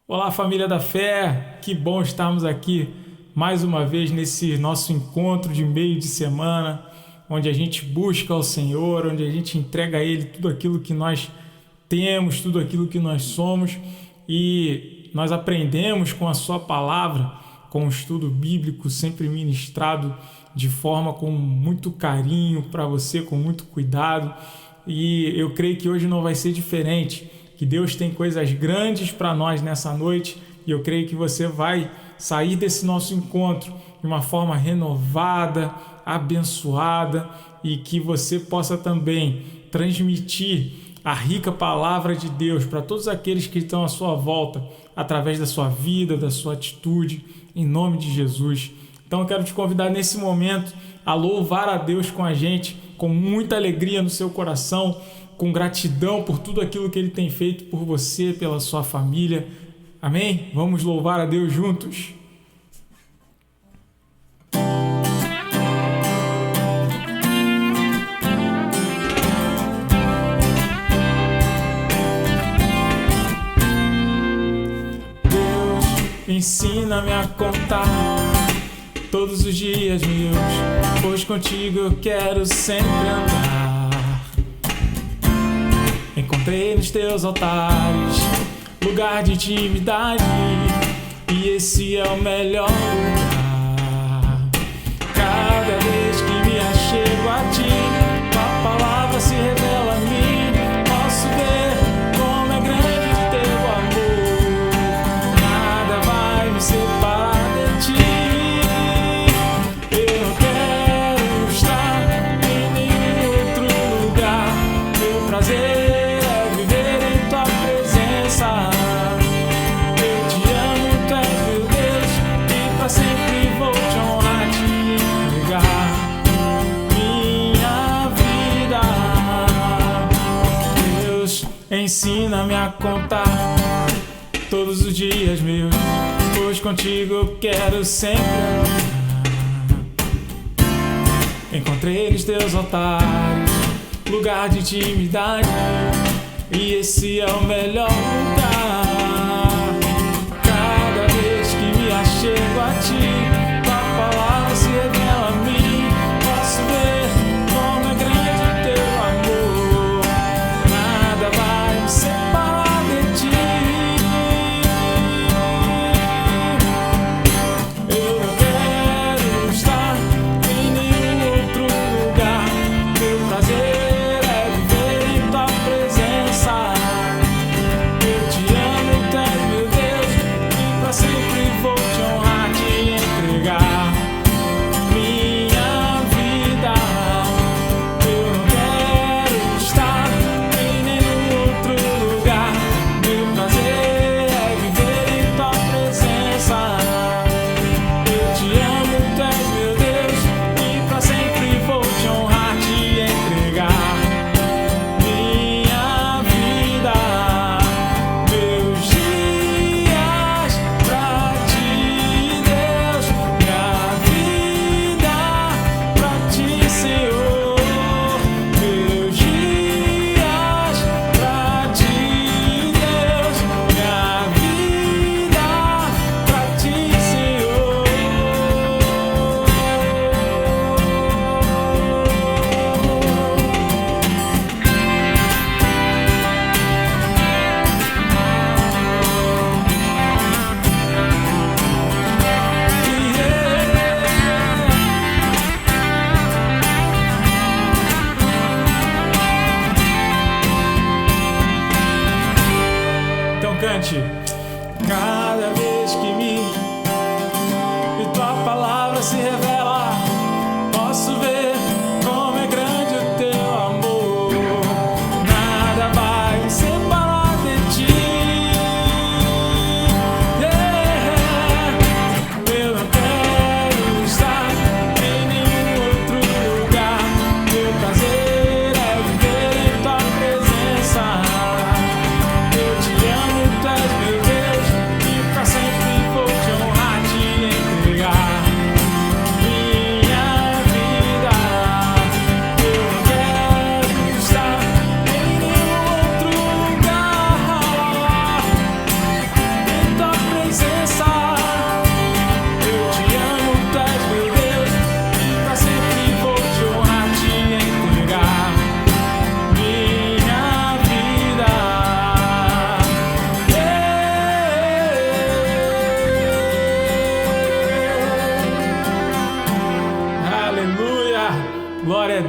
Olá, família da fé, que bom estarmos aqui mais uma vez nesse nosso encontro de meio de semana, onde a gente busca ao Senhor, onde a gente entrega a Ele tudo aquilo que nós temos, tudo aquilo que nós somos, e nós aprendemos com a Sua palavra, com o estudo bíblico sempre ministrado de forma com muito carinho para você, com muito cuidado, e eu creio que hoje não vai ser diferente, que Deus tem coisas grandes para nós nessa noite, e eu creio que você vai sair desse nosso encontro de uma forma renovada, abençoada, e que você possa também transmitir a rica palavra de Deus para todos aqueles que estão à sua volta, através da sua vida, da sua atitude, em nome de Jesus. Então eu quero te convidar nesse momento a louvar a Deus com a gente, com muita alegria no seu coração, com gratidão por tudo aquilo que Ele tem feito por você, pela sua família. Amém? Vamos louvar a Deus juntos. Deus, ensina-me a contar todos os dias meus, pois contigo eu quero sempre andar. Encontrei nos teus altares lugar de intimidade, e esse é o melhor lugar. Cada vez que me achego a ti, tua palavra se revela a mim. Posso ver como é grande o teu amor, nada vai me separar de ti. Eu não quero estar em nenhum outro lugar, meu prazer ensina-me a contar todos os dias meus, pois contigo eu quero sempre andar. Encontrei nos teus altares lugar de intimidade, e esse é o melhor lugar. Cada vez que me achego a ti, tua palavra se revela a mim. Posso ver como é grande o teu amor, nada vai me separar de ti. Eu não quero estar em nenhum outro lugar, meu prazer é viver em tua presença. Eu te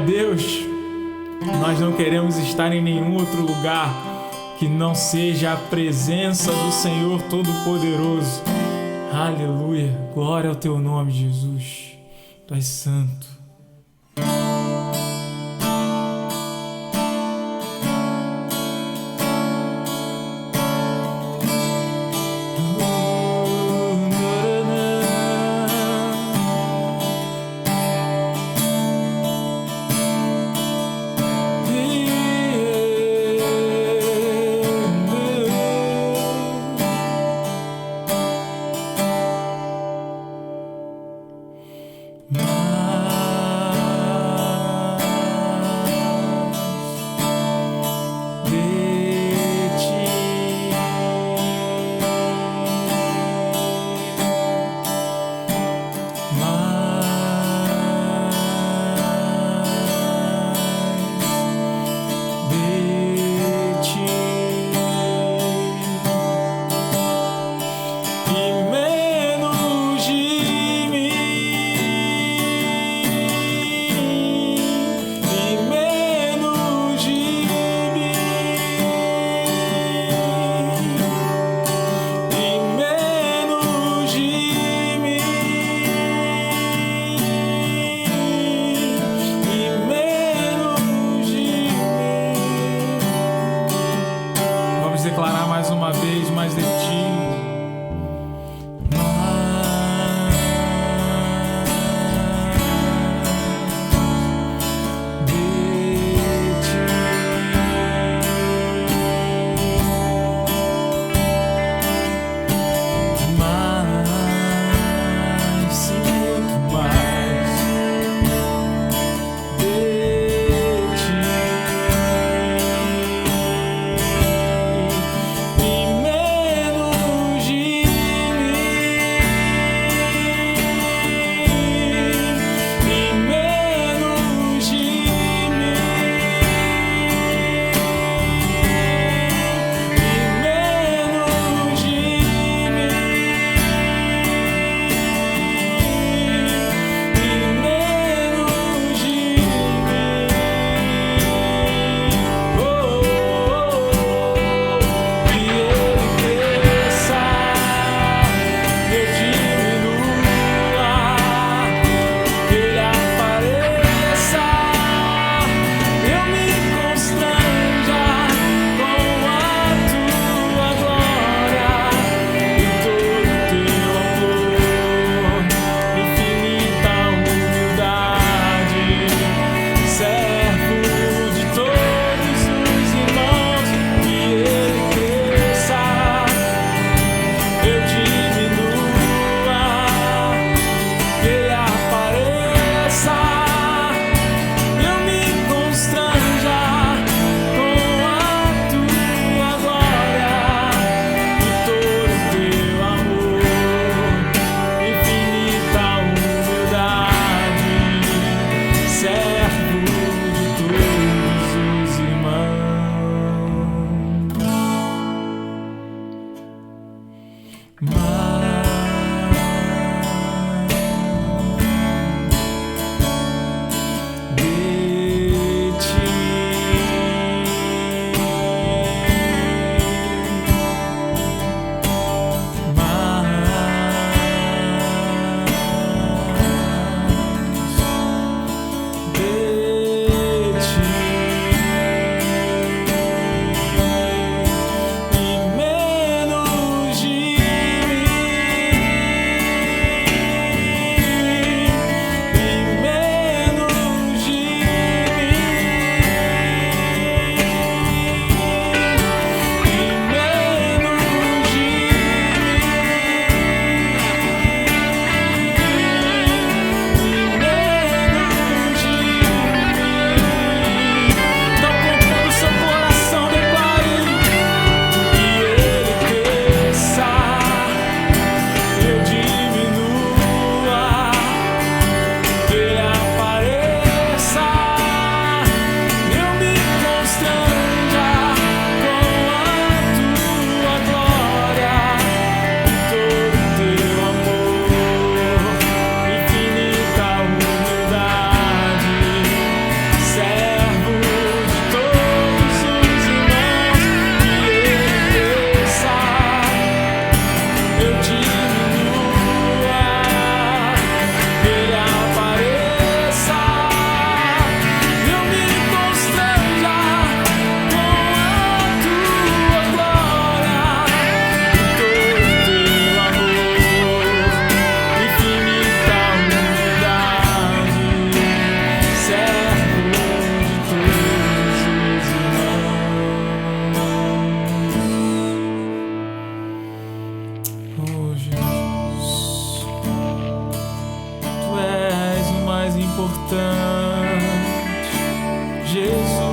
Deus, nós não queremos estar em nenhum outro lugar que não seja a presença do Senhor Todo-Poderoso. Aleluia, glória ao teu nome, Jesus. Tu és santo. Jesus,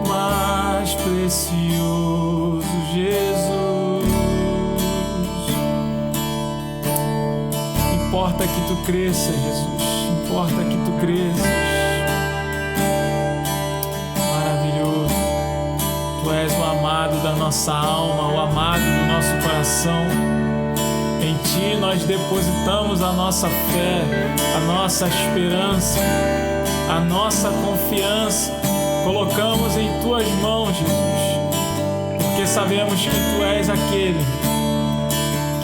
mais precioso, Jesus. Importa que tu cresças, Jesus, importa que tu cresças. Maravilhoso. Tu és o amado da nossa alma, o amado do nosso coração. Em Ti nós depositamos a nossa fé, a nossa esperança, a nossa confiança. Colocamos em Tuas mãos, Jesus, porque sabemos que Tu és aquele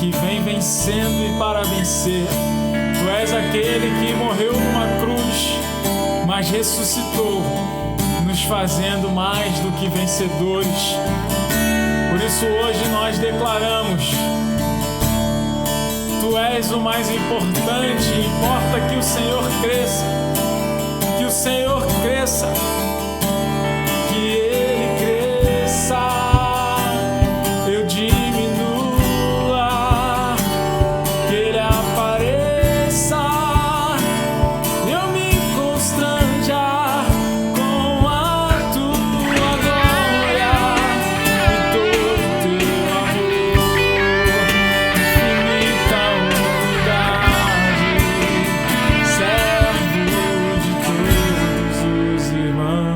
que vem vencendo e para vencer. Tu és aquele que morreu numa cruz, mas ressuscitou, nos fazendo mais do que vencedores. Por isso hoje nós declaramos: Tu és o mais importante, importa que o Senhor cresça, que o Senhor cresça, que Ele cresça, eu diminua, que Ele apareça, eu me constranja com a Tua glória e todo Teu amor, infinita unidade, servo de todos os irmãos.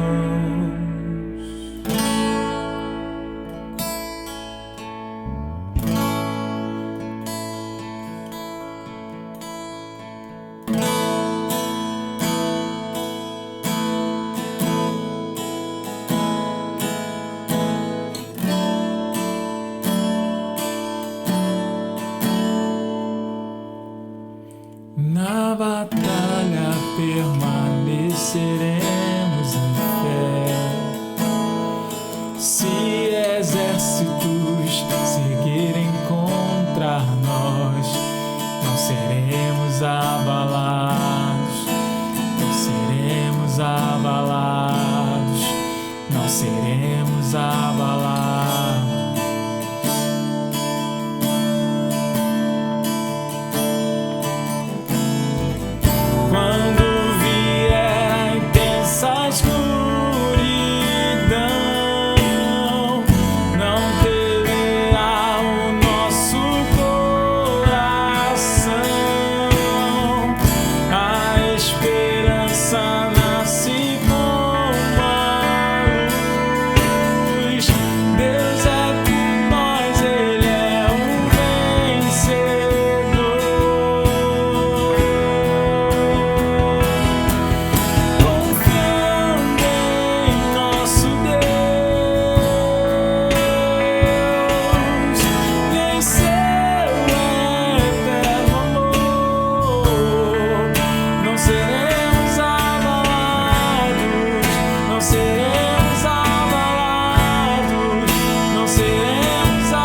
Na batalha permaneceremos em fé. Se exércitos se erguerem contra nós, não seremos abalados, não seremos abalados, não seremos abalados. Quando vier a intensa escuridão, não temerá o nosso coração. A esperança nasce como a luz. Deus é por nós, Ele é o vencedor. Confiando em nosso Deus, em Seu eterno amor, não seremos abalados, não seremos abalados, não seremos abalados.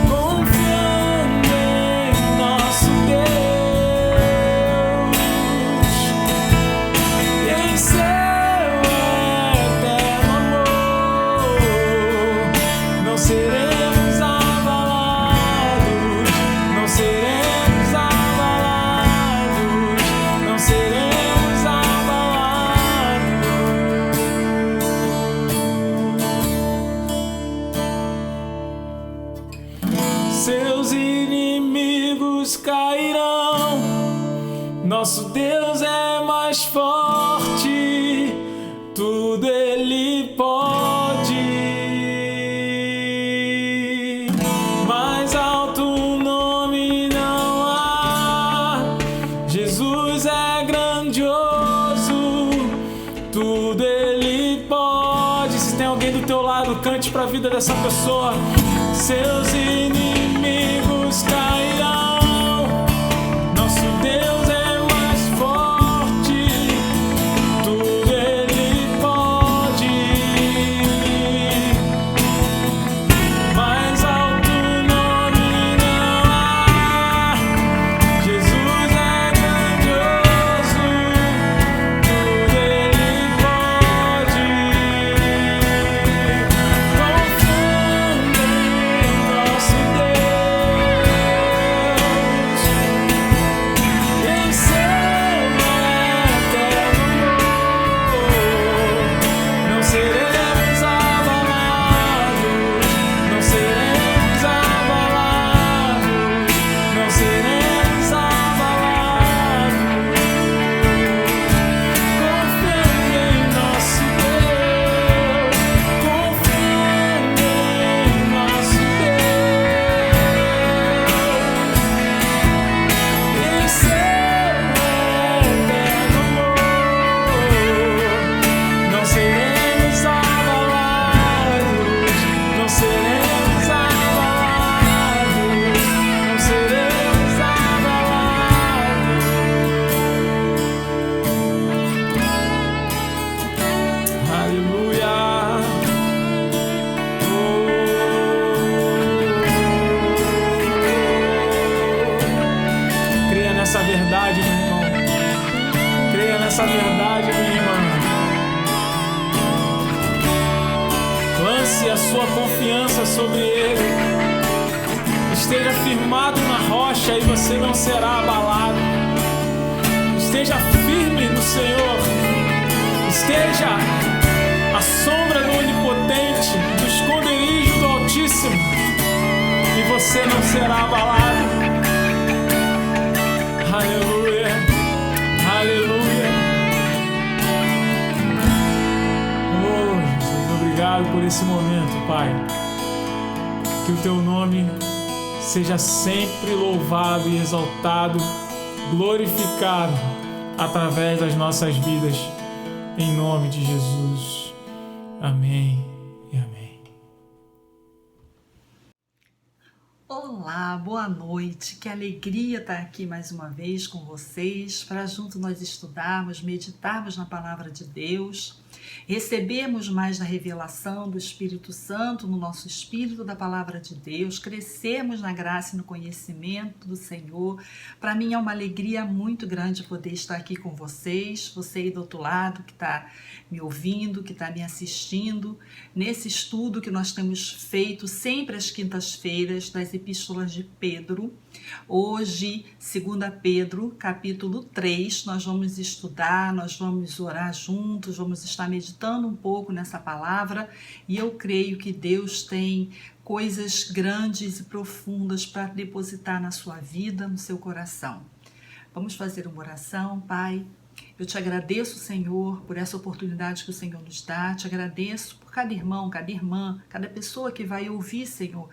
Confiando em nosso Deus, em Seu eterno amor, não seremos abalados, não seremos abalados, não seremos abalados. Seus inimigos cairão, nosso Deus é mais forte, tudo Ele pode. Mais alto nome não há, Jesus é grandioso, tudo Ele pode. Se tem alguém do teu lado, cante para a vida dessa pessoa. Seus inimigos cairão, nosso Deus é mais forte, tudo Ele pode. Mais alto nome não há, Jesus é grandioso, tudo Ele pode. Confiando sua confiança sobre Ele. Esteja firmado na rocha e você não será abalado. Esteja firme no Senhor. Esteja à sombra do Onipotente, do esconderijo do Altíssimo, e você não será abalado. Aleluia, aleluia. Oh, Jesus, obrigado por esse momento, Pai. Que o Teu nome seja sempre louvado e exaltado, glorificado através das nossas vidas. Em nome de Jesus. Amém e amém. Olá, boa noite. Que alegria estar aqui mais uma vez com vocês para junto nós estudarmos, meditarmos na palavra de Deus, recebermos mais da revelação do Espírito Santo no nosso espírito da palavra de Deus, crescermos na graça e no conhecimento do Senhor. Para mim é uma alegria muito grande poder estar aqui com vocês, você aí do outro lado que está me ouvindo, que está me assistindo, nesse estudo que nós temos feito sempre às quintas-feiras das Epístolas de Pedro. Hoje, 2 Pedro, capítulo 3, nós vamos estudar, nós vamos orar juntos, vamos estar meditando um pouco nessa palavra, e eu creio que Deus tem coisas grandes e profundas para depositar na sua vida, no seu coração. Vamos fazer uma oração, Pai. Eu te agradeço, Senhor, por essa oportunidade que o Senhor nos dá. Te agradeço por cada irmão, cada irmã, cada pessoa que vai ouvir, Senhor,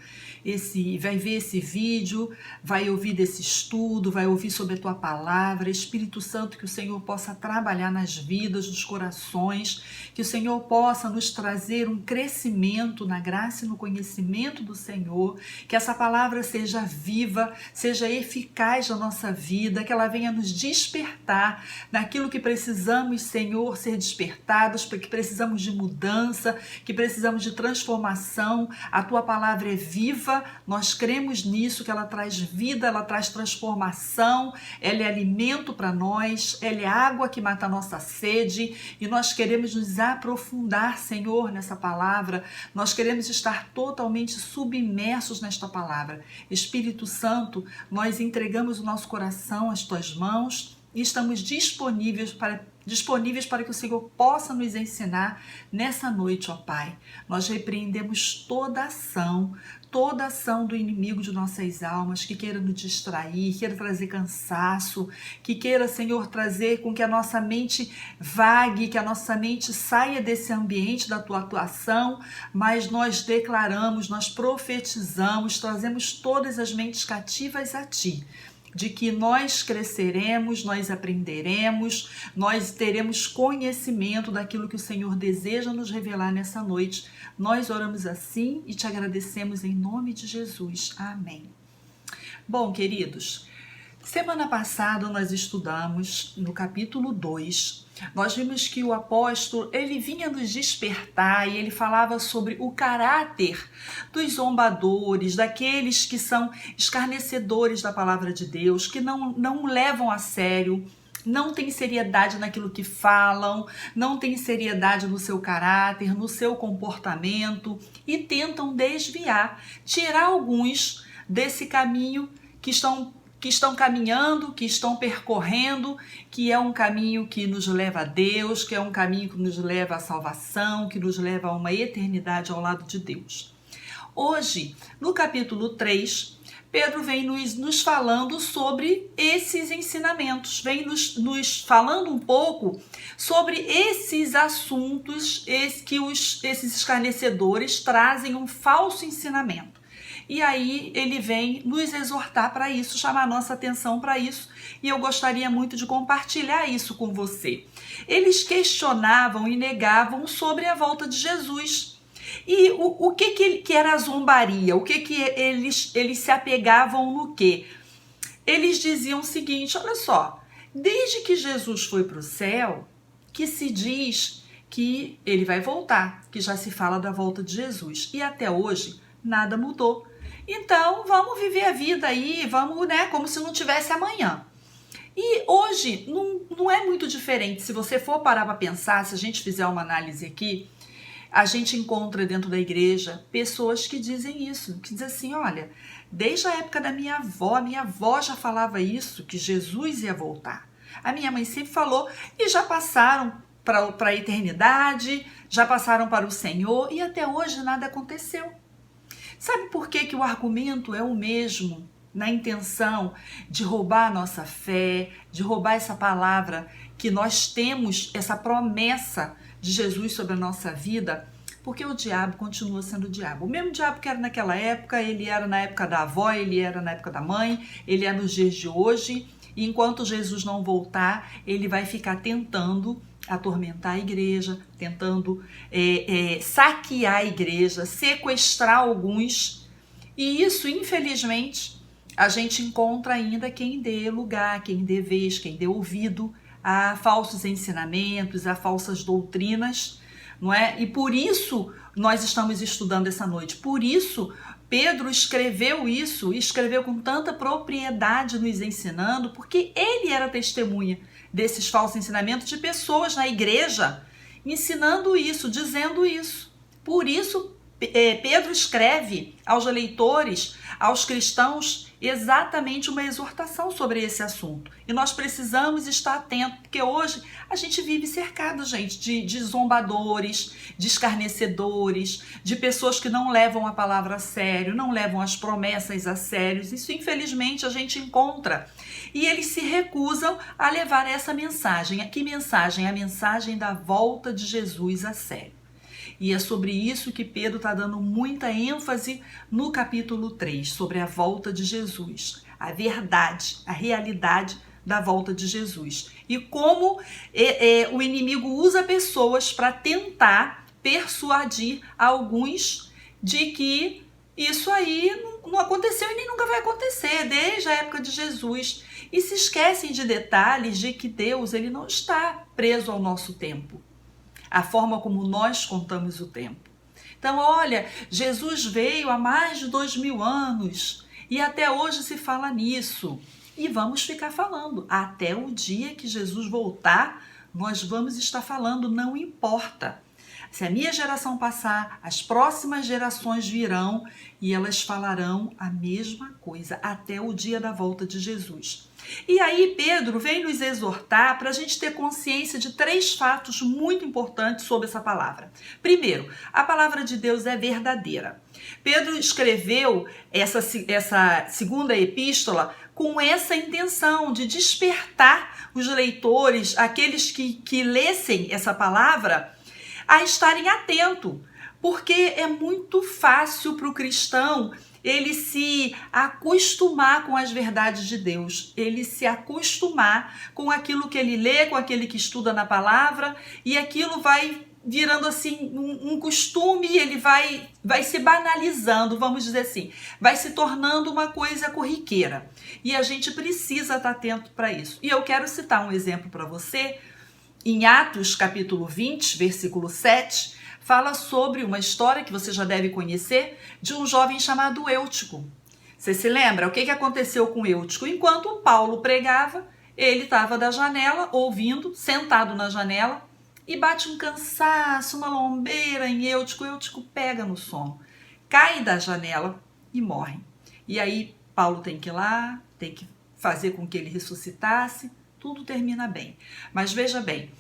vai ver esse vídeo, vai ouvir desse estudo, vai ouvir sobre a Tua palavra. Espírito Santo, que o Senhor possa trabalhar nas vidas, nos corações, que o Senhor possa nos trazer um crescimento na graça e no conhecimento do Senhor, que essa palavra seja viva, seja eficaz na nossa vida, que ela venha nos despertar naquilo que precisamos, Senhor, ser despertados, porque precisamos de mudança, que precisamos de transformação. A Tua palavra é viva, nós cremos nisso, que ela traz vida, ela traz transformação, ela é alimento para nós, ela é água que mata a nossa sede, e nós queremos nos aprofundar, Senhor, nessa palavra. Nós queremos estar totalmente submersos nesta palavra. Espírito Santo, nós entregamos o nosso coração às Tuas mãos e estamos disponíveis para que o Senhor possa nos ensinar nessa noite, ó Pai. Nós repreendemos toda ação do inimigo de nossas almas, que queira nos distrair, queira trazer cansaço, que queira, Senhor, trazer com que a nossa mente vague, que a nossa mente saia desse ambiente da Tua atuação, mas nós declaramos, nós profetizamos, trazemos todas as mentes cativas a Ti, de que nós cresceremos, nós aprenderemos, nós teremos conhecimento daquilo que o Senhor deseja nos revelar nessa noite. Nós oramos assim e te agradecemos em nome de Jesus. Amém. Bom, queridos, semana passada nós estudamos no capítulo 2, nós vimos que o apóstolo, ele vinha nos despertar e ele falava sobre o caráter dos zombadores, daqueles que são escarnecedores da palavra de Deus, que não levam a sério, não tem seriedade naquilo que falam, não tem seriedade no seu caráter, no seu comportamento, e tentam desviar, tirar alguns desse caminho que estão caminhando, que estão percorrendo, que é um caminho que nos leva a Deus, que é um caminho que nos leva à salvação, que nos leva a uma eternidade ao lado de Deus. Hoje, no capítulo 3, Pedro vem nos falando sobre esses ensinamentos, vem nos falando um pouco sobre esses assuntos que esses escarnecedores trazem um falso ensinamento. E aí ele vem nos exortar para isso, chamar a nossa atenção para isso, e eu gostaria muito de compartilhar isso com você. Eles questionavam e negavam sobre a volta de Jesus. E o que era a zombaria? O que eles se apegavam no quê? Eles diziam o seguinte: olha só, desde que Jesus foi para o céu, que se diz que ele vai voltar, que já se fala da volta de Jesus, e até hoje nada mudou. Então vamos viver a vida aí, vamos, como se não tivesse amanhã. E hoje não é muito diferente. Se você for parar para pensar, se a gente fizer uma análise aqui, a gente encontra dentro da igreja pessoas que dizem isso, que dizem assim, olha, desde a época da minha avó já falava isso, que Jesus ia voltar. A minha mãe sempre falou e já passaram para a eternidade, já passaram para o Senhor e até hoje nada aconteceu. Sabe por que o argumento é o mesmo? Na intenção de roubar a nossa fé, de roubar essa palavra que nós temos, essa promessa de Jesus sobre a nossa vida, porque o diabo continua sendo o diabo. O mesmo diabo que era naquela época, ele era na época da avó, ele era na época da mãe, ele é nos dias de hoje, e enquanto Jesus não voltar, ele vai ficar tentando atormentar a igreja, tentando saquear a igreja, sequestrar alguns, e isso, infelizmente, a gente encontra ainda quem dê lugar, quem dê vez, quem dê ouvido a falsos ensinamentos, a falsas doutrinas, não é? E por isso nós estamos estudando essa noite. Por isso Pedro escreveu isso, escreveu com tanta propriedade nos ensinando, porque ele era testemunha desses falsos ensinamentos de pessoas na igreja ensinando isso, dizendo isso. Por isso Pedro escreve aos leitores, aos cristãos, exatamente uma exortação sobre esse assunto. E nós precisamos estar atentos, porque hoje a gente vive cercado, gente, de zombadores, de escarnecedores, de pessoas que não levam a palavra a sério, não levam as promessas a sério. Isso, infelizmente, a gente encontra. E eles se recusam a levar essa mensagem. Que mensagem? A mensagem da volta de Jesus a sério. E é sobre isso que Pedro está dando muita ênfase no capítulo 3, sobre a volta de Jesus, a verdade, a realidade da volta de Jesus. E como o inimigo usa pessoas para tentar persuadir alguns de que isso aí não aconteceu e nem nunca vai acontecer, desde a época de Jesus. E se esquecem de detalhes de que Deus ele não está preso ao nosso tempo, a forma como nós contamos o tempo. Então, olha, Jesus veio há mais de 2000 anos e até hoje se fala nisso. E vamos ficar falando. Até o dia que Jesus voltar, nós vamos estar falando, não importa. Se a minha geração passar, as próximas gerações virão e elas falarão a mesma coisa até o dia da volta de Jesus. E aí Pedro vem nos exortar para a gente ter consciência de 3 fatos muito importantes sobre essa palavra. Primeiro, a palavra de Deus é verdadeira. Pedro escreveu essa segunda epístola com essa intenção de despertar os leitores, aqueles que lessem essa palavra, a estarem atentos, porque é muito fácil para o cristão ele se acostumar com as verdades de Deus, ele se acostumar com aquilo que ele lê, com aquele que estuda na palavra, e aquilo vai virando assim um costume, ele vai se banalizando, vamos dizer assim, vai se tornando uma coisa corriqueira. E a gente precisa estar atento para isso. E eu quero citar um exemplo para você, em Atos capítulo 20, versículo 7, fala sobre uma história que você já deve conhecer, de um jovem chamado Eutico. Você se lembra? O que aconteceu com Eutico? Enquanto Paulo pregava, ele estava da janela, ouvindo, sentado na janela, e bate um cansaço, uma lombeira em Eutico. Eutico pega no sono, cai da janela e morre. E aí Paulo tem que ir lá, tem que fazer com que ele ressuscitasse, tudo termina bem. Mas veja bem,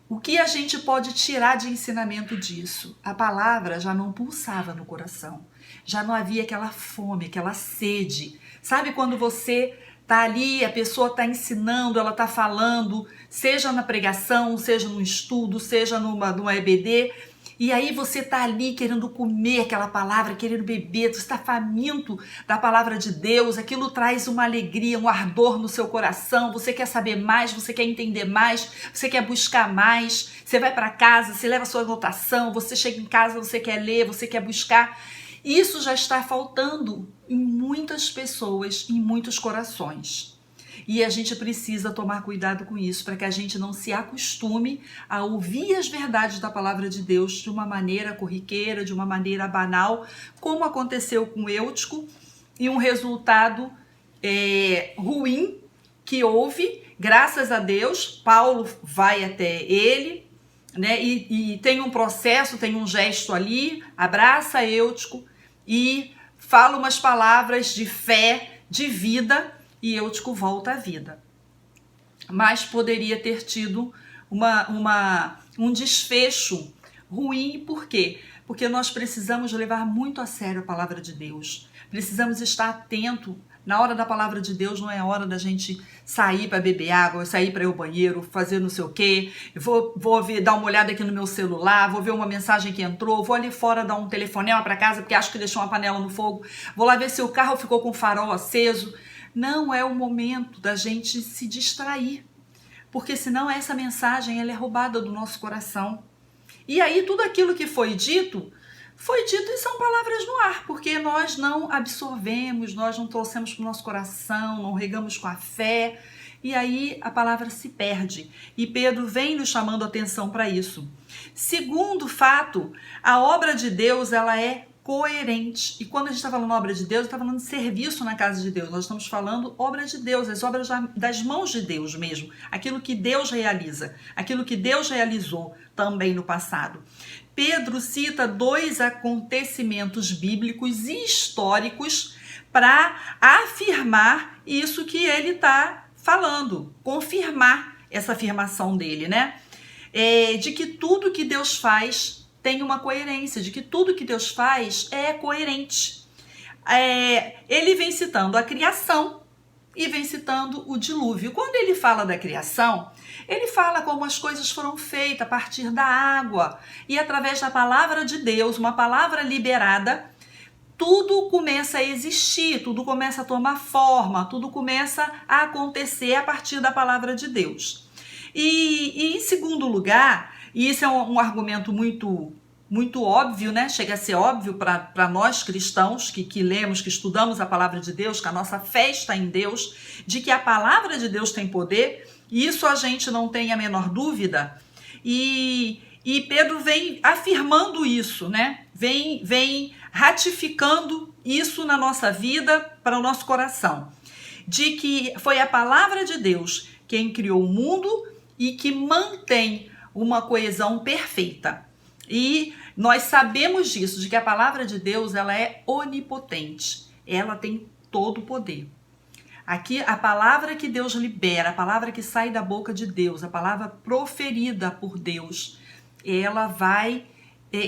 o que a gente pode tirar de ensinamento disso? A palavra já não pulsava no coração, já não havia aquela fome, aquela sede. Sabe quando você está ali, a pessoa está ensinando, ela está falando, seja na pregação, seja no estudo, seja numa EBD, e aí você está ali querendo comer aquela palavra, querendo beber, você está faminto da palavra de Deus, aquilo traz uma alegria, um ardor no seu coração, você quer saber mais, você quer entender mais, você quer buscar mais, você vai para casa, você leva a sua anotação, você chega em casa, você quer ler, você quer buscar. Isso já está faltando em muitas pessoas, em muitos corações. E a gente precisa tomar cuidado com isso, para que a gente não se acostume a ouvir as verdades da palavra de Deus de uma maneira corriqueira, de uma maneira banal, como aconteceu com Eutico, e um resultado ruim que houve. Graças a Deus, Paulo vai até ele né? E tem um processo, tem um gesto ali, abraça Eutico e fala umas palavras de fé, de vida, e Eutico volta à vida. Mas poderia ter tido um desfecho ruim. Por quê? Porque nós precisamos levar muito a sério a palavra de Deus. Precisamos estar atento. Na hora da palavra de Deus não é hora da gente sair para beber água, sair para ir ao banheiro, fazer não sei o quê. Vou dar uma olhada aqui no meu celular, vou ver uma mensagem que entrou, vou ali fora dar um telefonema para casa porque acho que deixou uma panela no fogo, vou lá ver se o carro ficou com o farol aceso. Não é o momento da gente se distrair, porque senão essa mensagem ela é roubada do nosso coração. E aí tudo aquilo que foi dito e são palavras no ar, porque nós não absorvemos, nós não trouxemos para o nosso coração, não regamos com a fé, e aí a palavra se perde. E Pedro vem nos chamando a atenção para isso. Segundo fato, a obra de Deus ela é coerente. E quando a gente está falando obra de Deus, está falando de serviço na casa de Deus. Nós estamos falando obra de Deus, as obras das mãos de Deus mesmo. Aquilo que Deus realiza, aquilo que Deus realizou também no passado. Pedro cita 2 acontecimentos bíblicos e históricos para afirmar isso que ele está falando, confirmar essa afirmação dele, né? De que tudo que Deus faz tem uma coerência, de que tudo que Deus faz é coerente. Ele vem citando a criação e vem citando o dilúvio. Quando ele fala da criação, ele fala como as coisas foram feitas a partir da água e através da palavra de Deus, uma palavra liberada, tudo começa a existir, tudo começa a tomar forma, tudo começa a acontecer a partir da palavra de Deus. E em segundo lugar, e isso é um argumento muito óbvio, né? Chega a ser óbvio para nós cristãos que lemos, que estudamos a palavra de Deus, que a nossa fé está em Deus, de que a palavra de Deus tem poder, e isso a gente não tem a menor dúvida. E Pedro vem afirmando isso, né? Vem ratificando isso na nossa vida, para o nosso coração, de que foi a palavra de Deus quem criou o mundo e que mantém uma coesão perfeita. E nós sabemos disso, de que a palavra de Deus ela é onipotente, ela tem todo o poder. Aqui a palavra que Deus libera, a palavra que sai da boca de Deus, a palavra proferida por Deus, ela vai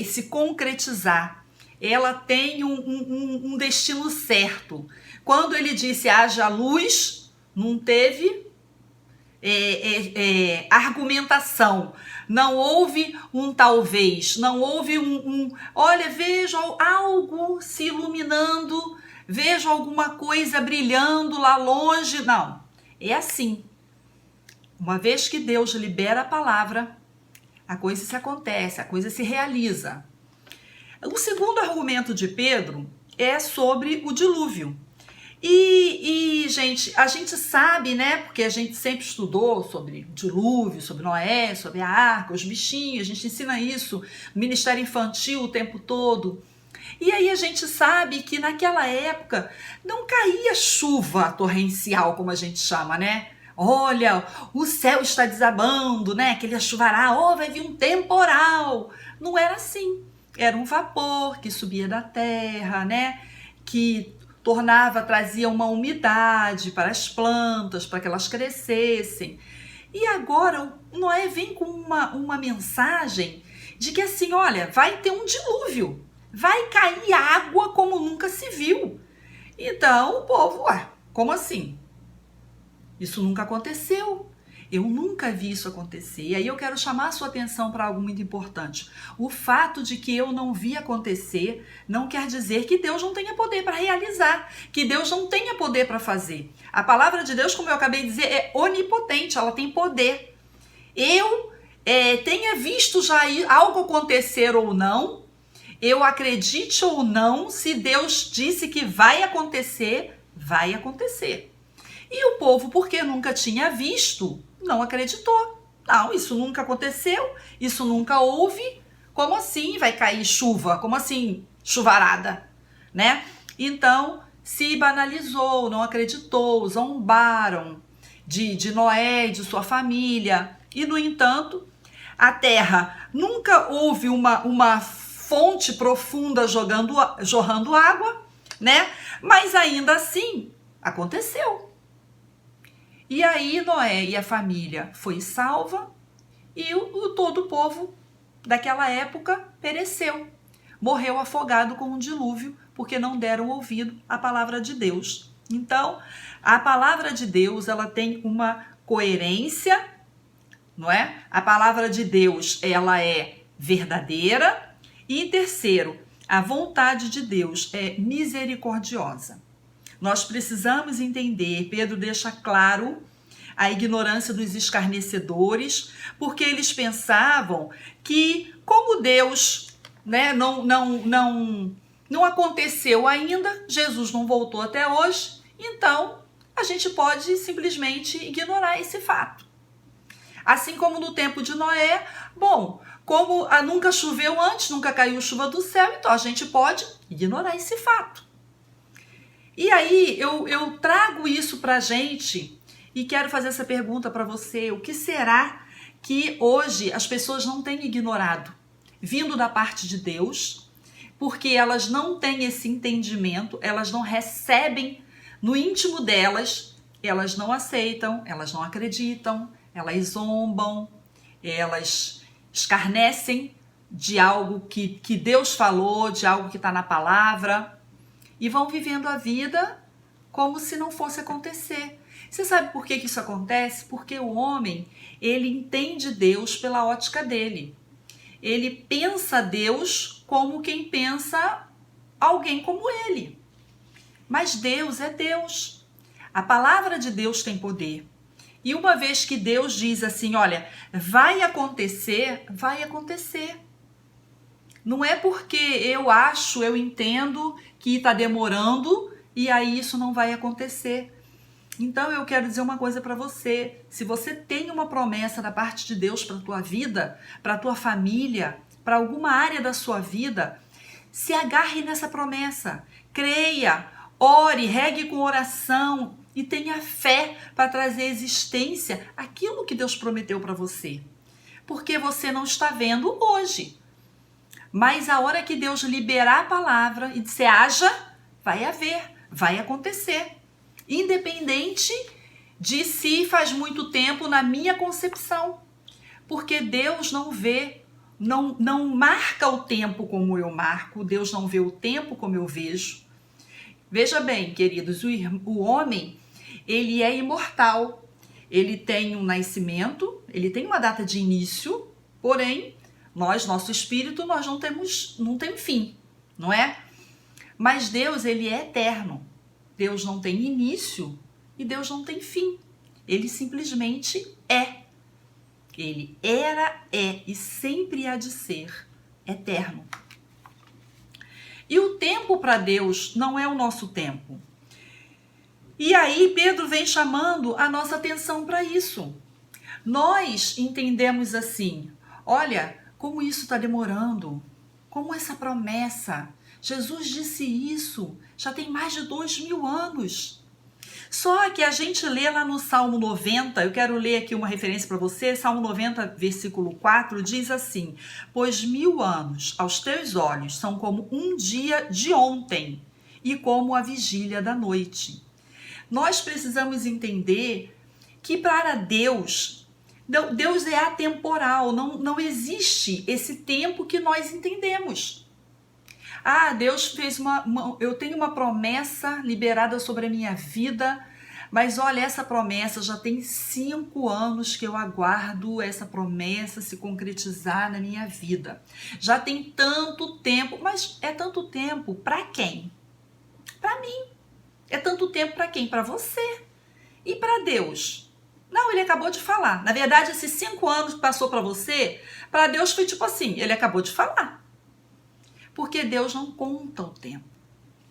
se concretizar, ela tem um destino certo. Quando ele disse haja luz, não teve argumentação, não houve um talvez, não houve olha, vejo algo se iluminando, vejo alguma coisa brilhando lá longe. Não, é assim. Uma vez que Deus libera a palavra, a coisa se acontece, a coisa se realiza. O segundo argumento de Pedro é sobre o dilúvio. E, gente, a gente sabe, né, porque a gente sempre estudou sobre o dilúvio, sobre Noé, sobre a arca, os bichinhos, a gente ensina isso no ministério infantil o tempo todo. E aí a gente sabe que naquela época não caía chuva torrencial, como a gente chama, né? Olha, o céu está desabando, né? Aquele chuvará, vai vir um temporal. Não era assim. Era um vapor que subia da terra, né? Que trazia uma umidade para as plantas, para que elas crescessem. E agora Noé vem com uma mensagem de que assim, olha, vai ter um dilúvio, vai cair água como nunca se viu. Então o povo, como assim? Isso nunca aconteceu. Eu nunca vi isso acontecer. E aí eu quero chamar a sua atenção para algo muito importante. O fato de que eu não vi acontecer não quer dizer que Deus não tenha poder para realizar, que Deus não tenha poder para fazer. A palavra de Deus, como eu acabei de dizer, é onipotente, ela tem poder. Eu tenha visto já algo acontecer ou não, eu acredite ou não, se Deus disse que vai acontecer, vai acontecer. E o povo, porque nunca tinha visto, não acreditou. Não, isso nunca aconteceu, isso nunca houve. Como assim vai cair chuva? Como assim chuvarada? Né? Então, se banalizou, não acreditou, zombaram de Noé e de sua família. E, no entanto, a terra nunca houve uma fonte profunda jorrando água, né? Mas ainda assim aconteceu. E aí Noé e a família foi salva e todo o povo daquela época pereceu. Morreu afogado com um dilúvio, porque não deram ouvido à palavra de Deus. Então, a palavra de Deus, ela tem uma coerência, não é? A palavra de Deus, ela é verdadeira. E em terceiro, a vontade de Deus é misericordiosa. Nós precisamos entender, Pedro deixa claro a ignorância dos escarnecedores, porque eles pensavam que, como Deus, né, não aconteceu ainda, Jesus não voltou até hoje, então a gente pode simplesmente ignorar esse fato. Assim como no tempo de Noé, bom, como nunca choveu antes, nunca caiu chuva do céu, então a gente pode ignorar esse fato. E aí eu trago isso pra gente e quero fazer essa pergunta para você: o que será que hoje as pessoas não têm ignorado, vindo da parte de Deus, porque elas não têm esse entendimento, elas não recebem no íntimo delas, elas não aceitam, elas não acreditam, elas zombam, elas escarnecem de algo que Deus falou, de algo que está na palavra, e vão vivendo a vida como se não fosse acontecer. Você sabe por que isso acontece? Porque o homem, ele entende Deus pela ótica dele. Ele pensa Deus como quem pensa alguém como ele. Mas Deus é Deus. A palavra de Deus tem poder. E uma vez que Deus diz assim, olha, vai acontecer, vai acontecer. Não é porque eu acho, eu entendo que está demorando e aí isso não vai acontecer. Então eu quero dizer uma coisa para você: se você tem uma promessa da parte de Deus para a tua vida, para a tua família, para alguma área da sua vida, se agarre nessa promessa, creia, ore, regue com oração e tenha fé para trazer à existência aquilo que Deus prometeu para você. Porque você não está vendo hoje. Mas a hora que Deus liberar a palavra e disser haja, vai haver, vai acontecer. Independente de se faz muito tempo na minha concepção. Porque Deus não vê, não marca o tempo como eu marco, Deus não vê o tempo como eu vejo. Veja bem, queridos, o homem, ele é imortal. Ele tem um nascimento, ele tem uma data de início, porém, nosso espírito, nós não tem fim, não é? Mas Deus, ele é eterno. Deus não tem início e Deus não tem fim. Ele simplesmente é. Ele era, é e sempre há de ser eterno. E o tempo para Deus não é o nosso tempo. E aí Pedro vem chamando a nossa atenção para isso. Nós entendemos assim, olha, como isso está demorando, como essa promessa, Jesus disse isso, já tem mais de 2000 anos. Só que a gente lê lá no Salmo 90, eu quero ler aqui uma referência para você, Salmo 90, versículo 4, diz assim: pois 1000 anos aos teus olhos são como um dia de ontem e como a vigília da noite. Nós precisamos entender que para Deus é atemporal, não existe esse tempo que nós entendemos. Ah, Deus fez eu tenho uma promessa liberada sobre a minha vida, mas olha, essa promessa já tem 5 anos que eu aguardo essa promessa se concretizar na minha vida. Já tem tanto tempo, mas é tanto tempo para quem? Para mim. É tanto tempo para quem? Para você. E para Deus? Não, ele acabou de falar. Na verdade, esses 5 anos que passou para você, para Deus foi tipo assim, ele acabou de falar. Porque Deus não conta o tempo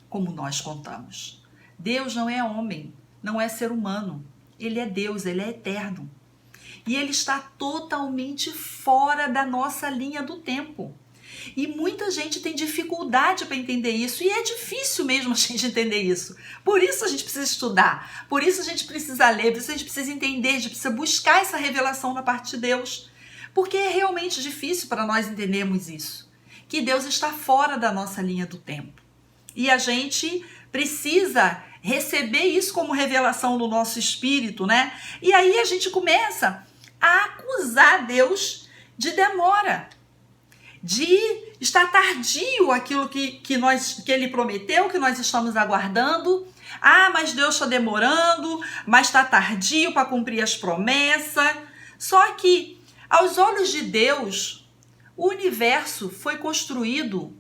como nós contamos. Deus não é homem, não é ser humano. Ele é Deus, ele é eterno. E ele está totalmente fora da nossa linha do tempo. E muita gente tem dificuldade para entender isso. E é difícil mesmo a gente entender isso. Por isso a gente precisa estudar. Por isso a gente precisa ler. Por isso a gente precisa entender. A gente precisa buscar essa revelação da parte de Deus. Porque é realmente difícil para nós entendermos isso, que Deus está fora da nossa linha do tempo. E a gente precisa receber isso como revelação no nosso espírito, né? E aí a gente começa a acusar Deus de demora, de estar tardio aquilo que ele prometeu, que nós estamos aguardando. Ah, mas Deus está demorando, mas está tardio para cumprir as promessas. Só que, aos olhos de Deus, o universo foi construído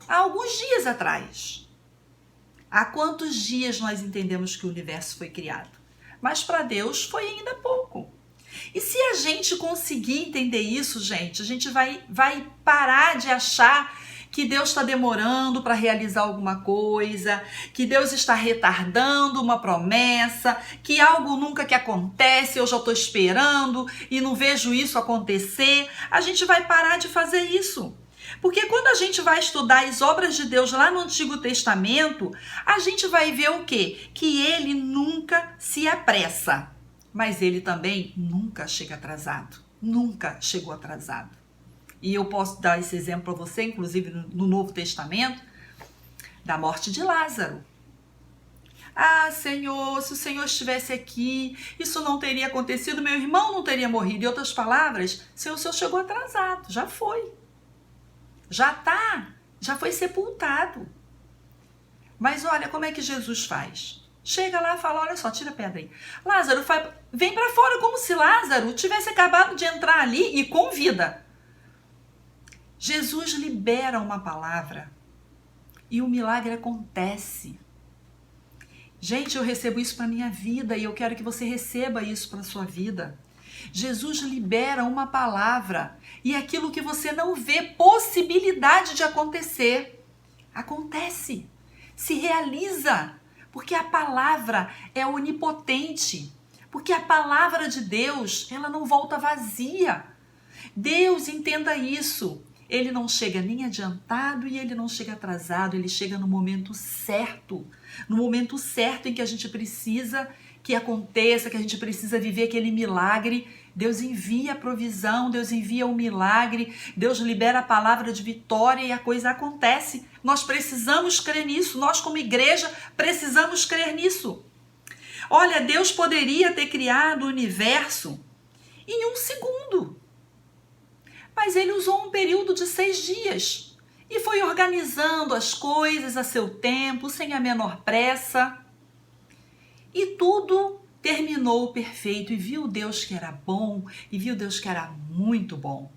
há alguns dias atrás. Há quantos dias nós entendemos que o universo foi criado? Mas para Deus foi ainda pouco. E se a gente conseguir entender isso, gente, a gente vai parar de achar que Deus está demorando para realizar alguma coisa, que Deus está retardando uma promessa, que algo nunca que acontece, eu já estou esperando e não vejo isso acontecer. A gente vai parar de fazer isso. Porque quando a gente vai estudar as obras de Deus lá no Antigo Testamento, a gente vai ver o quê? Que ele nunca se apressa, mas ele também nunca chega atrasado. Nunca chegou atrasado. E eu posso dar esse exemplo para você, inclusive no Novo Testamento, da morte de Lázaro. Ah, Senhor, se o Senhor estivesse aqui, isso não teria acontecido, meu irmão não teria morrido. Em outras palavras, Senhor, o Senhor chegou atrasado, já foi. Já foi sepultado. Mas olha como é que Jesus faz. Chega lá e fala, olha só, tira a pedra aí. Lázaro, vem para fora, como se Lázaro tivesse acabado de entrar ali e com vida. Jesus libera uma palavra e o milagre acontece. Gente, eu recebo isso para a minha vida e eu quero que você receba isso para a sua vida. Jesus libera uma palavra e aquilo que você não vê possibilidade de acontecer, acontece, se realiza, porque a palavra é onipotente, porque a palavra de Deus, ela não volta vazia. Deus, entenda isso, ele não chega nem adiantado e ele não chega atrasado, ele chega no momento certo em que a gente precisa que aconteça, que a gente precisa viver aquele milagre. Deus envia a provisão, Deus envia o milagre, Deus libera a palavra de vitória e a coisa acontece. Nós precisamos crer nisso, nós como igreja precisamos crer nisso. Olha, Deus poderia ter criado o universo em 1 segundo, mas ele usou um período de 6 dias e foi organizando as coisas a seu tempo, sem a menor pressa. E tudo terminou perfeito e viu Deus que era bom e viu Deus que era muito bom.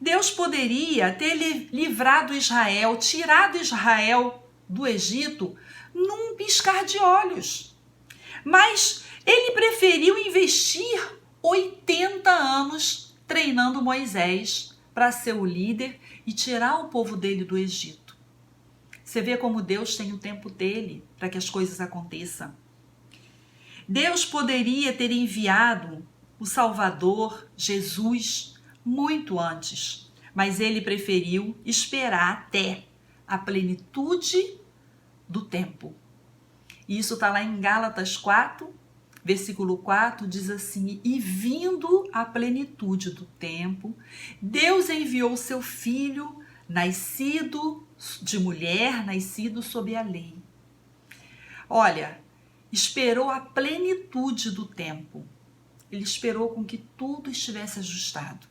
Deus poderia ter livrado Israel, tirado Israel do Egito num piscar de olhos. Mas ele preferiu investir 80 anos treinando Moisés para ser o líder e tirar o povo dele do Egito. Você vê como Deus tem o tempo dele para que as coisas aconteçam. Deus poderia ter enviado o Salvador, Jesus, muito antes, mas ele preferiu esperar até a plenitude do tempo. E isso está lá em Gálatas 4, versículo 4, diz assim: e vindo a plenitude do tempo, Deus enviou seu Filho, nascido de mulher, nascido sob a lei. Olha, esperou a plenitude do tempo. Ele esperou com que tudo estivesse ajustado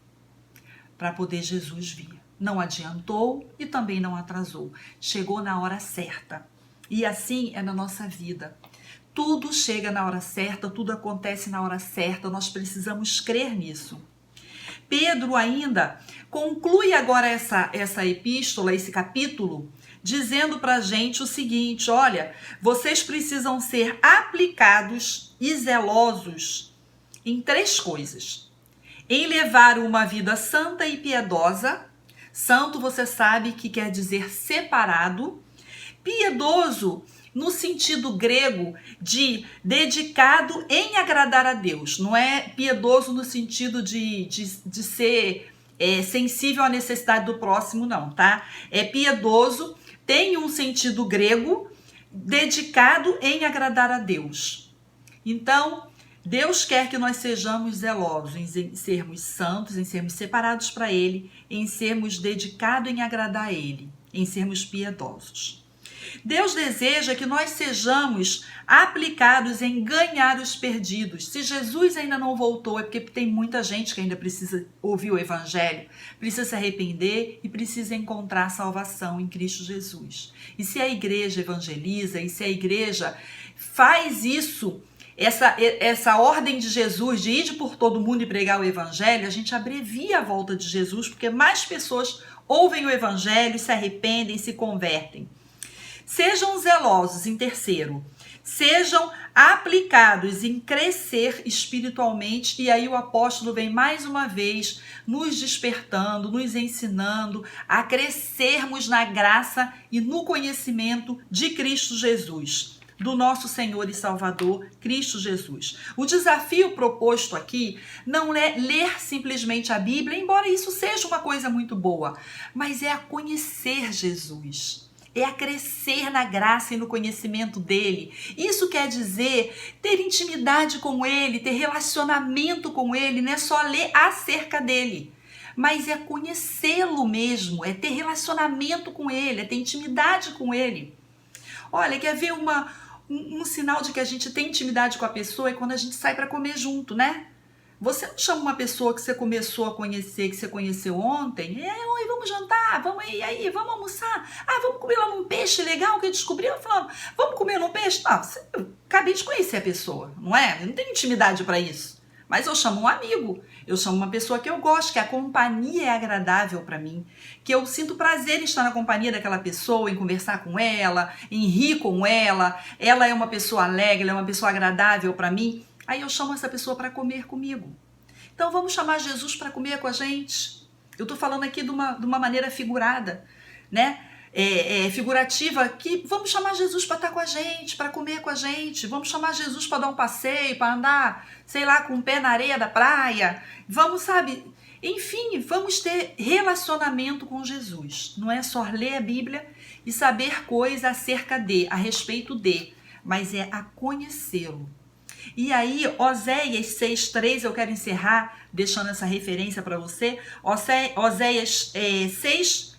para poder Jesus vir. Não adiantou e também não atrasou. Chegou na hora certa. E assim é na nossa vida. Tudo chega na hora certa, tudo acontece na hora certa. Nós precisamos crer nisso. Pedro ainda conclui agora essa epístola, esse capítulo, dizendo para a gente o seguinte: olha, vocês precisam ser aplicados e zelosos em 3 coisas. Em levar uma vida santa e piedosa. Santo, você sabe que quer dizer separado. Piedoso, no sentido grego de dedicado em agradar a Deus. Não é piedoso no sentido de ser sensível à necessidade do próximo, não, tá? É piedoso, tem um sentido grego, dedicado em agradar a Deus. Então, Deus quer que nós sejamos zelosos em sermos santos, em sermos separados para Ele, em sermos dedicados em agradar a Ele, em sermos piedosos. Deus deseja que nós sejamos aplicados em ganhar os perdidos. Se Jesus ainda não voltou, é porque tem muita gente que ainda precisa ouvir o Evangelho, precisa se arrepender e precisa encontrar salvação em Cristo Jesus. E se a igreja evangeliza, e se a igreja faz isso, essa ordem de Jesus de ir por todo mundo e pregar o Evangelho, a gente abrevia a volta de Jesus, porque mais pessoas ouvem o Evangelho, se arrependem, se convertem. Sejam zelosos, em terceiro, sejam aplicados em crescer espiritualmente, e aí o apóstolo vem mais uma vez nos despertando, nos ensinando a crescermos na graça e no conhecimento de Cristo Jesus, do nosso Senhor e Salvador, Cristo Jesus. O desafio proposto aqui não é ler simplesmente a Bíblia, embora isso seja uma coisa muito boa, mas é a conhecer Jesus. É a crescer na graça e no conhecimento dele. Isso quer dizer ter intimidade com ele, ter relacionamento com ele, não é só ler acerca dele, mas é conhecê-lo mesmo, é ter relacionamento com ele, é ter intimidade com ele. Olha, quer ver um sinal de que a gente tem intimidade com a pessoa é quando a gente sai para comer junto, né? Você não chama uma pessoa que você começou a conhecer, que você conheceu ontem, oi, vamos jantar, vamos aí, vamos almoçar, vamos comer lá num peixe legal que eu descobri, eu falo, vamos comer num peixe? Não, eu acabei de conhecer a pessoa, não é? Eu não tenho intimidade para isso, mas eu chamo um amigo, eu chamo uma pessoa que eu gosto, que a companhia é agradável para mim, que eu sinto prazer em estar na companhia daquela pessoa, em conversar com ela, em rir com ela é uma pessoa alegre, ela é uma pessoa agradável para mim. Aí eu chamo essa pessoa para comer comigo. Então vamos chamar Jesus para comer com a gente. Eu estou falando aqui de uma maneira figurada, né? Figurativa, que vamos chamar Jesus para estar com a gente, para comer com a gente. Vamos chamar Jesus para dar um passeio, para andar, sei lá, com o pé na areia da praia. Vamos, sabe? Enfim, vamos ter relacionamento com Jesus. Não é só ler a Bíblia e saber coisas acerca de, a respeito de, mas é a conhecê-lo. E aí, Oséias 6,3, eu quero encerrar deixando essa referência para você. Oséias 6,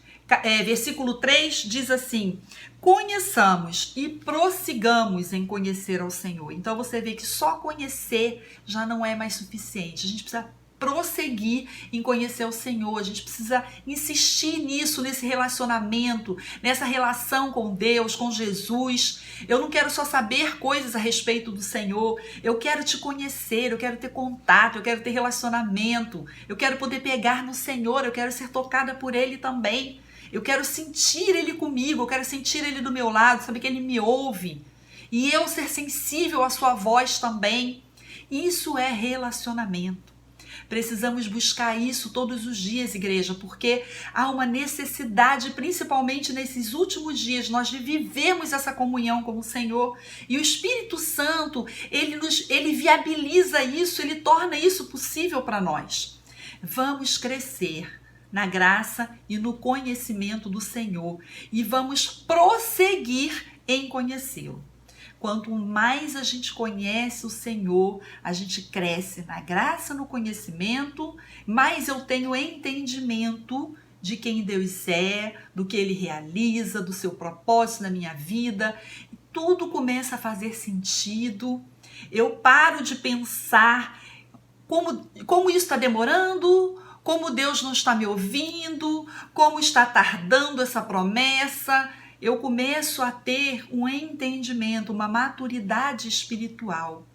versículo 3 diz assim: conheçamos e prossigamos em conhecer ao Senhor. Então você vê que só conhecer já não é mais suficiente. A gente precisa prosseguir em conhecer o Senhor, a gente precisa insistir nisso, nesse relacionamento, nessa relação com Deus, com Jesus. Eu não quero só saber coisas a respeito do Senhor, eu quero te conhecer, eu quero ter contato, eu quero ter relacionamento, eu quero poder pegar no Senhor, eu quero ser tocada por Ele também, eu quero sentir Ele comigo, eu quero sentir Ele do meu lado, saber que Ele me ouve, e eu ser sensível à sua voz também. Isso é relacionamento. Precisamos buscar isso todos os dias, igreja, porque há uma necessidade, principalmente nesses últimos dias, nós de vivermos essa comunhão com o Senhor. E o Espírito Santo, ele viabiliza isso, ele torna isso possível para nós. Vamos crescer na graça e no conhecimento do Senhor e vamos prosseguir em conhecê-lo. Quanto mais a gente conhece o Senhor, a gente cresce na graça, no conhecimento, mais eu tenho entendimento de quem Deus é, do que Ele realiza, do seu propósito na minha vida. Tudo começa a fazer sentido. Eu paro de pensar como isso está demorando, como Deus não está me ouvindo, como está tardando essa promessa. Eu começo a ter um entendimento, uma maturidade espiritual.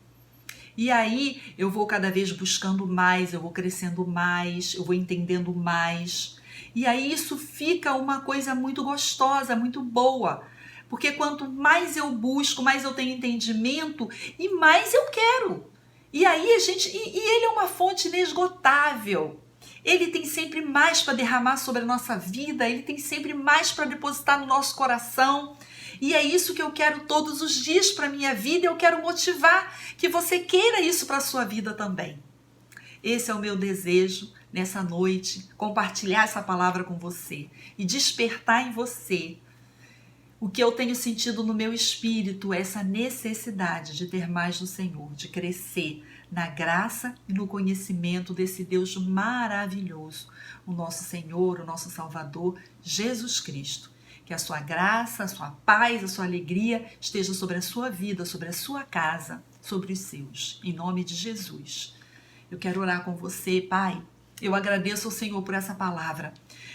E aí eu vou cada vez buscando mais, eu vou crescendo mais, eu vou entendendo mais. E aí isso fica uma coisa muito gostosa, muito boa. Porque quanto mais eu busco, mais eu tenho entendimento e mais eu quero. E aí e ele é uma fonte inesgotável. Ele tem sempre mais para derramar sobre a nossa vida, ele tem sempre mais para depositar no nosso coração. E é isso que eu quero todos os dias para a minha vida, eu quero motivar que você queira isso para a sua vida também. Esse é o meu desejo nessa noite, compartilhar essa palavra com você e despertar em você O que eu tenho sentido no meu espírito é essa necessidade de ter mais do Senhor, de crescer na graça e no conhecimento desse Deus maravilhoso, o nosso Senhor, o nosso Salvador, Jesus Cristo. Que a sua graça, a sua paz, a sua alegria esteja sobre a sua vida, sobre a sua casa, sobre os seus. Em nome de Jesus. Eu quero orar com você, Pai. Eu agradeço ao Senhor por essa palavra.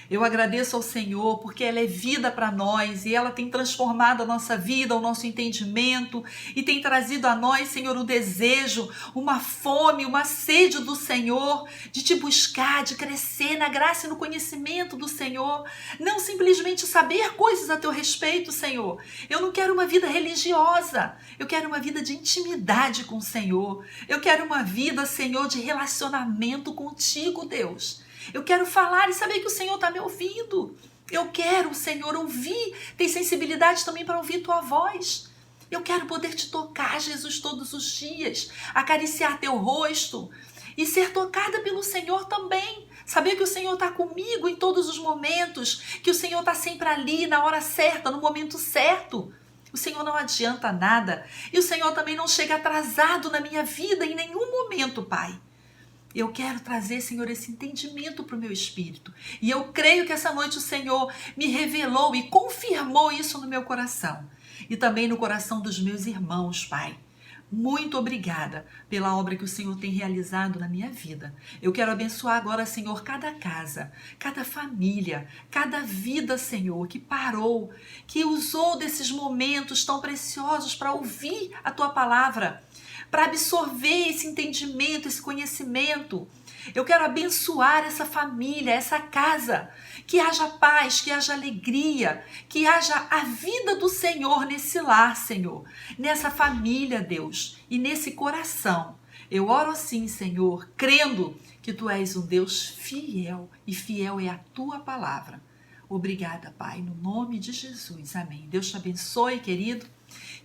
Eu agradeço ao Senhor porque ela é vida para nós e ela tem transformado a nossa vida, o nosso entendimento e tem trazido a nós, Senhor, um desejo, uma fome, uma sede do Senhor de te buscar, de crescer na graça e no conhecimento do Senhor. Não simplesmente saber coisas a teu respeito, Senhor. Eu não quero uma vida religiosa. Eu quero uma vida de intimidade com o Senhor. Eu quero uma vida, Senhor, de relacionamento contigo, Deus. Eu quero falar e saber que o Senhor está me ouvindo. Eu quero, Senhor, ouvir. Tem sensibilidade também para ouvir tua voz. Eu quero poder te tocar, Jesus, todos os dias. Acariciar teu rosto e ser tocada pelo Senhor também. Saber que o Senhor está comigo em todos os momentos. Que o Senhor está sempre ali, na hora certa, no momento certo. O Senhor não adianta nada. E o Senhor também não chega atrasado na minha vida em nenhum momento, Pai. Eu quero trazer, Senhor, esse entendimento para o meu espírito. E eu creio que essa noite o Senhor me revelou e confirmou isso no meu coração. E também no coração dos meus irmãos, Pai. Muito obrigada pela obra que o Senhor tem realizado na minha vida. Eu quero abençoar agora, Senhor, cada casa, cada família, cada vida, Senhor, que parou, que usou desses momentos tão preciosos para ouvir a Tua palavra, para absorver esse entendimento, esse conhecimento. Eu quero abençoar essa família, essa casa, que haja paz, que haja alegria, que haja a vida do Senhor nesse lar, Senhor, nessa família, Deus, e nesse coração. Eu oro assim, Senhor, crendo que Tu és um Deus fiel, e fiel é a Tua palavra. Obrigada, Pai, no nome de Jesus. Amém. Deus te abençoe, querido.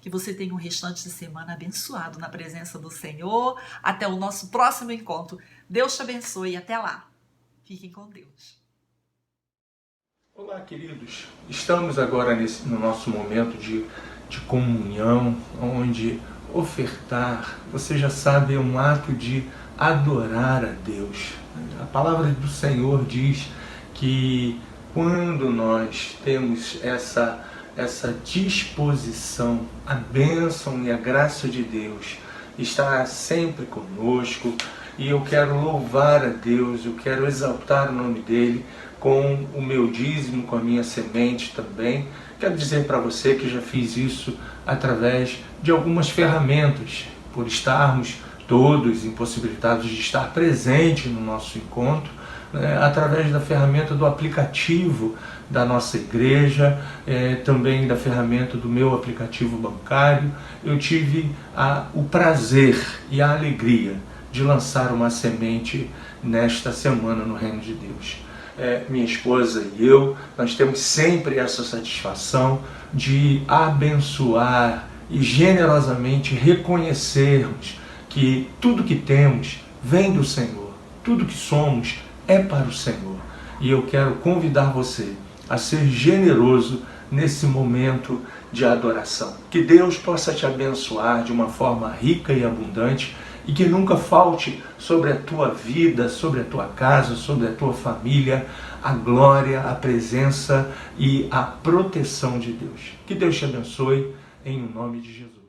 Que você tenha um restante de semana abençoado na presença do Senhor. Até o nosso próximo encontro. Deus te abençoe e até lá. Fiquem com Deus. Olá, queridos. Estamos agora no nosso momento de comunhão, onde ofertar, você já sabe, é um ato de adorar a Deus. A palavra do Senhor diz que quando nós temos essa disposição, a bênção e a graça de Deus está sempre conosco, e eu quero louvar a Deus, eu quero exaltar o nome dEle com o meu dízimo, com a minha semente também. Quero dizer para você que já fiz isso através de algumas ferramentas, por estarmos todos impossibilitados de estar presente no nosso encontro, através da ferramenta do aplicativo da nossa igreja, também da ferramenta do meu aplicativo bancário. Eu tive o prazer e a alegria de lançar uma semente nesta semana no Reino de Deus. Minha esposa e eu, nós temos sempre essa satisfação de abençoar e generosamente reconhecermos que tudo que temos vem do Senhor, tudo que somos é para o Senhor. E eu quero convidar você a ser generoso nesse momento de adoração. Que Deus possa te abençoar de uma forma rica e abundante e que nunca falte sobre a tua vida, sobre a tua casa, sobre a tua família, a glória, a presença e a proteção de Deus. Que Deus te abençoe em nome de Jesus.